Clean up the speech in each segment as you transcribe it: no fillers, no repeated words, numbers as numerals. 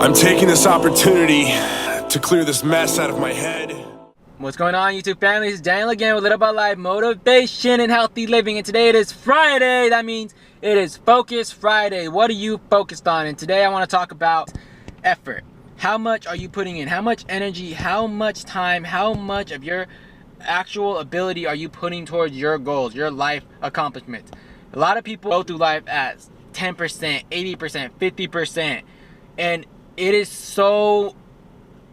I'm taking this opportunity to clear this mess out of my head. What's going on, YouTube family? It's Daniel again with Little About Life Motivation and Healthy Living. And today it is Friday. That means it is Focus Friday. What are you focused on? And today I want to talk about effort. How much are you putting in? How much energy? How much time? How much of your actual ability are you putting towards your goals, your life accomplishments? A lot of people go through life at 10%, 80%, 50%. And it is so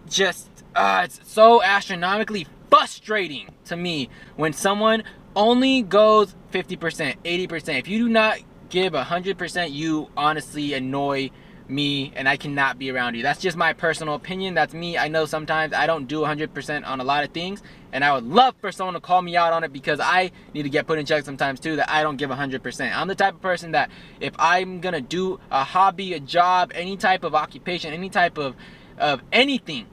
it's so astronomically frustrating to me when someone only goes 50%, 80%. If you do not give 100%, you honestly annoy me and I cannot be around you. That's just my personal opinion. That's me. I know sometimes I don't do 100% on a lot of things, and I would love for someone to call me out on it because I need to get put in check sometimes too, that I don't give 100%. I'm the type of person that if I'm gonna do a hobby, a job, any type of occupation, any type of anything,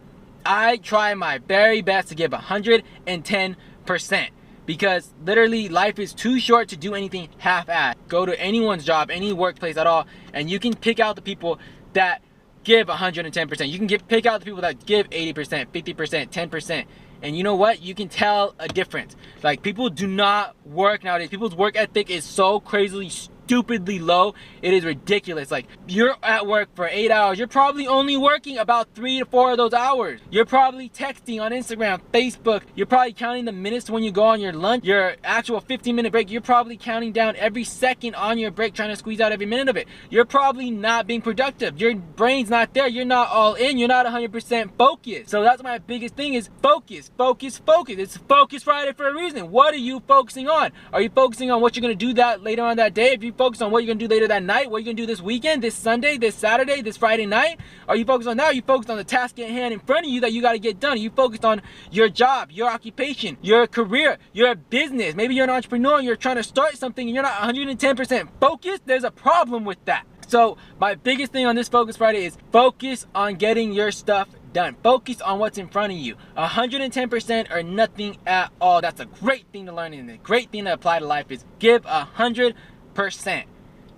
I try my very best to give 110%. Because literally life is too short to do anything half-assed. Go to anyone's job, any workplace at all, and you can pick out the people that give 110%. You can pick out the people that give 80%, 50%, 10%. And you know what? You can tell a difference. Like, people do not work nowadays. People's work ethic is so crazily stupidly low. It is ridiculous. Like, you're at work for 8 hours. You're probably only working about 3 to 4 of those hours. You're probably texting on Instagram, Facebook. You're probably counting the minutes when you go on your lunch, your actual 15-minute break. You're probably counting down every second on your break, trying to squeeze out every minute of it. You're probably not being productive. Your brain's not there. You're not all in. You're not 100% focused. So that's my biggest thing is focus, focus, focus. It's Focus Friday for a reason. What are you focusing on? Are you focusing on what you're going to do that later on that day? If you focus on what you're going to do later that night, what you're going to do this weekend, this Sunday, this Saturday, this Friday night, are you focused on that? Are you focused on the task at hand in front of you that you got to get done? Are you focused on your job, your occupation, your career, your business? Maybe you're an entrepreneur and you're trying to start something and you're not 110% focused. There's a problem with that. So my biggest thing on this Focus Friday is focus on getting your stuff done. Focus on what's in front of you. 110% or nothing at all. That's a great thing to learn, and a great thing to apply to life is give 100%.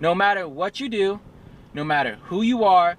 No matter what you do, no matter who you are,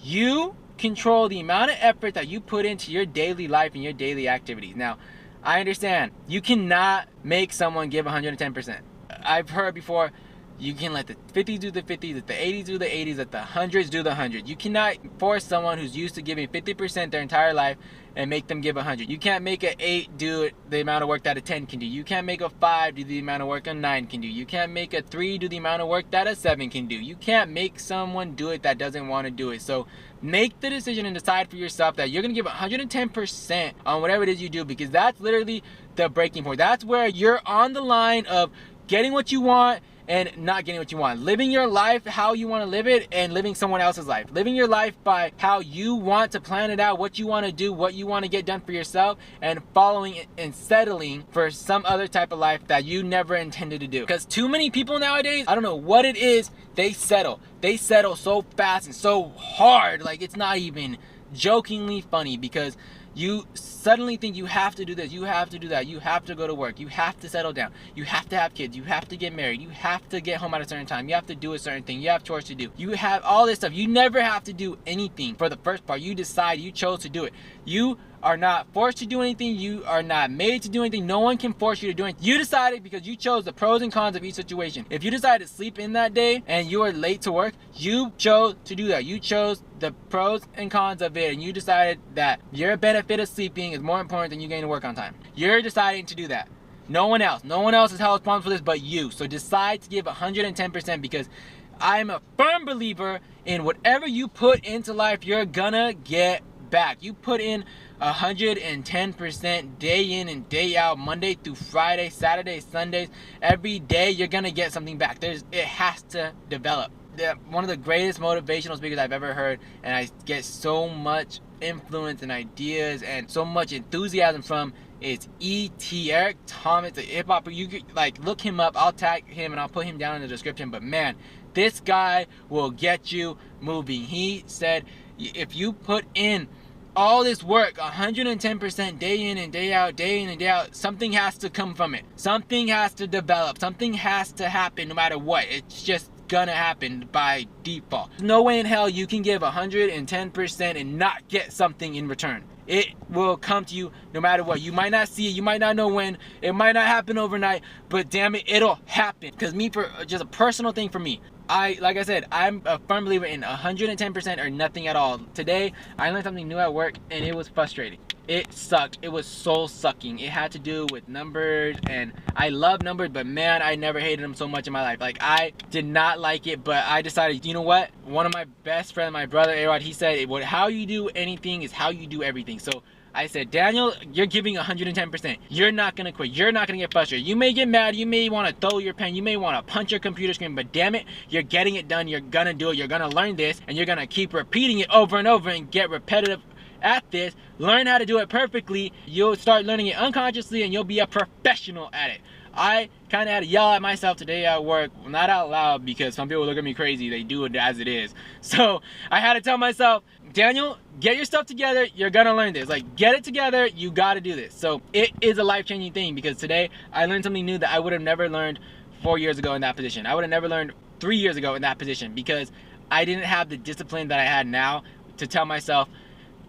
you control the amount of effort that you put into your daily life and your daily activities. Now, I understand you cannot make someone give 110%. I've heard before, you can let the 50s do the 50s, let the 80s do the 80s, let the 100s do the 100s. You cannot force someone who's used to giving 50% their entire life and make them give 100. You can't make an 8 do the amount of work that a 10 can do. You can't make a 5 do the amount of work a 9 can do. You can't make a 3 do the amount of work that a 7 can do. You can't make someone do it that doesn't want to do it. So make the decision and decide for yourself that you're going to give 110% on whatever it is you do, because that's literally the breaking point. That's where you're on the line of getting what you want and not getting what you want. Living your life how you want to live it and living someone else's life. Living your life by how you want to plan it out, what you want to do, what you want to get done for yourself, and following it and settling for some other type of life that you never intended to do. Because too many people nowadays, I don't know what it is, they settle. They settle so fast and so hard. Like, it's not even jokingly funny, because you suddenly think you have to do this, you have to do that, you have to go to work, you have to settle down, you have to have kids, you have to get married, you have to get home at a certain time, you have to do a certain thing, you have chores to do, you have all this stuff. You never have to do anything for the first part. You decide, you chose to do it. You are not forced to do anything. You are not made to do anything. No one can force you to do anything. You decided because you chose the pros and cons of each situation. If you decided to sleep in that day and you are late to work, you chose to do that. You chose the pros and cons of it, and you decided that your benefit of sleeping is more important than you getting to work on time. You're deciding to do that. No one else. No one else is held responsible for this but you. So decide to give 110%, because I'm a firm believer in whatever you put into life, you're gonna get back. You put in 110% day in and day out, Monday through Friday, Saturdays, Sundays, every day you're gonna get something back. It has to develop. One of the greatest motivational speakers I've ever heard, and I get so much influence and ideas and so much enthusiasm from, is E.T. Eric Thomas, the hip hop. You could look him up. I'll tag him and I'll put him down in the description. But man, this guy will get you moving. He said, if you put in all this work 110% day in and day out, something has to come from it. Something has to develop. Something has to happen no matter what. It's just gonna happen by default. There's no way in hell you can give 110% and not get something in return. It will come to you no matter what. You might not see it, you might not know when, it might not happen overnight, but damn it, it'll happen. Because me, for just a personal thing for me, like I said, I'm a firm believer in 110% or nothing at all. Today, I learned something new at work and it was frustrating. It sucked. It was soul sucking. It had to do with numbers, and I love numbers, but man, I never hated them so much in my life. Like, I did not like it, but I decided, you know what? One of my best friends, my brother A-Rod, he said, how you do anything is how you do everything. So I said, Daniel, you're giving 110%. You're not gonna quit. You're not gonna get frustrated. You may get mad. You may want to throw your pen. You may want to punch your computer screen. But damn it, you're getting it done. You're gonna do it. You're gonna learn this, and you're gonna keep repeating it over and over and get repetitive at this. Learn how to do it perfectly. You'll start learning it unconsciously, and you'll be a professional at it. I kind of had to yell at myself today at work, not out loud because some people look at me crazy. They do it as it is. So I had to tell myself, Daniel, get your stuff together. You're gonna learn this. Like, get it together. You got to do this. So it is a life-changing thing, because today I learned something new that I would have never learned 4 years ago in that position. I would have never learned 3 years ago in that position, because I didn't have the discipline that I had now to tell myself,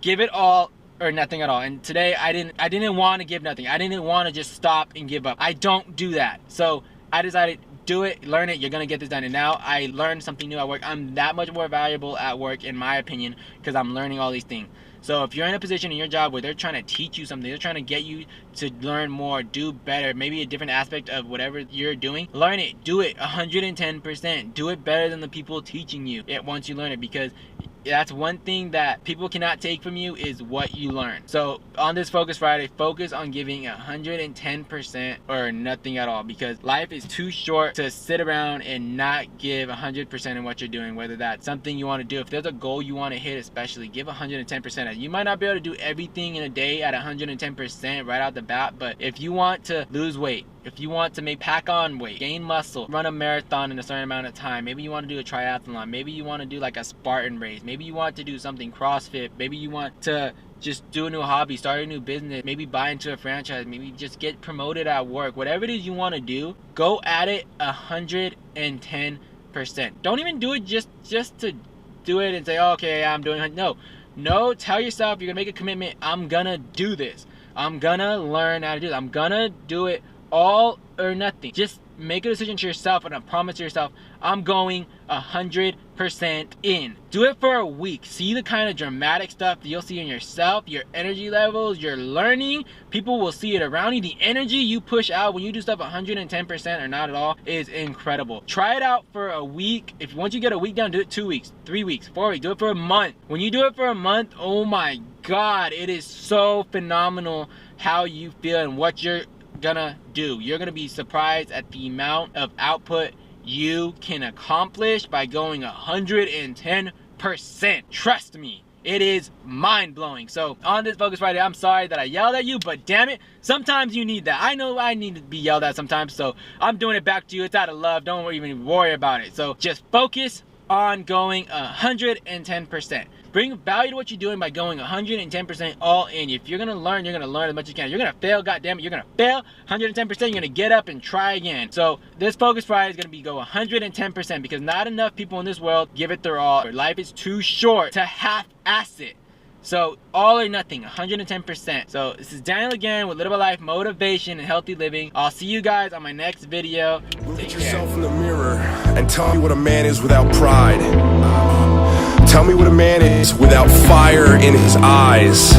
give it all or nothing at all. And today I didn't want to give nothing. I didn't want to just stop and give up. I don't do that. So I decided, do it, learn it, you're gonna get this done. And now I learned something new at work. I'm that much more valuable at work, in my opinion, because I'm learning all these things. So if you're in a position in your job where they're trying to teach you something, they're trying to get you to learn more, do better, maybe a different aspect of whatever you're doing, learn it, do it 110%. Do it better than the people teaching you once you learn it, because that's one thing that people cannot take from you, is what you learn. So on this Focus Friday, focus on giving 110% or nothing at all, because life is too short to sit around and not give 100% in what you're doing. Whether that's something you want to do, if there's a goal you want to hit, especially, give 110%. You might not be able to do everything in a day at 110% right out the bat, but if you want to lose weight, if you want to maybe pack on weight, gain muscle, run a marathon in a certain amount of time, maybe you want to do a triathlon, maybe you want to do like a Spartan race, maybe you want to do something CrossFit, maybe you want to just do a new hobby, start a new business, maybe buy into a franchise, maybe just get promoted at work, whatever it is you want to do, go at it 110%. Don't even do it just to do it and say, oh, okay, I'm doing it. No, tell yourself, you're gonna make a commitment. I'm gonna do this. I'm gonna learn how to do this. I'm gonna do it all or nothing. Just make a decision to yourself, and a promise to yourself, I'm going 100% in. Do it for a week. See the kind of dramatic stuff that you'll see in yourself, your energy levels, your learning. People will see it around you. The energy you push out when you do stuff 110% or not at all is incredible. Try it out for a week. If once you get a week down, do it 2 weeks, 3 weeks, 4 weeks. Do it for a month. When you do it for a month, oh my God, it is so phenomenal how you feel and what you're gonna do. You're gonna be surprised at the amount of output you can accomplish by going 110%. Trust me, it is mind-blowing. So on this Focus Friday, I'm sorry that I yelled at you, but damn it, sometimes you need that. I know I need to be yelled at sometimes, so I'm doing it back to you. It's out of love. Don't even worry about it. So just focus on going 110%. Bring value to what you're doing by going 110% all in. If you're gonna learn, you're gonna learn as much as you can. You're gonna fail, goddammit, you're gonna fail 110%. You're gonna get up and try again. So this Focus Friday is gonna be go 110%, because not enough people in this world give it their all. Life is too short to half-ass it. So all or nothing, 110%. So this is Daniel again with Little Bit of Life Motivation and Healthy Living. I'll see you guys on my next video. Look at yourself in the mirror and tell me what a man is without pride. Tell me what a man is without fire in his eyes.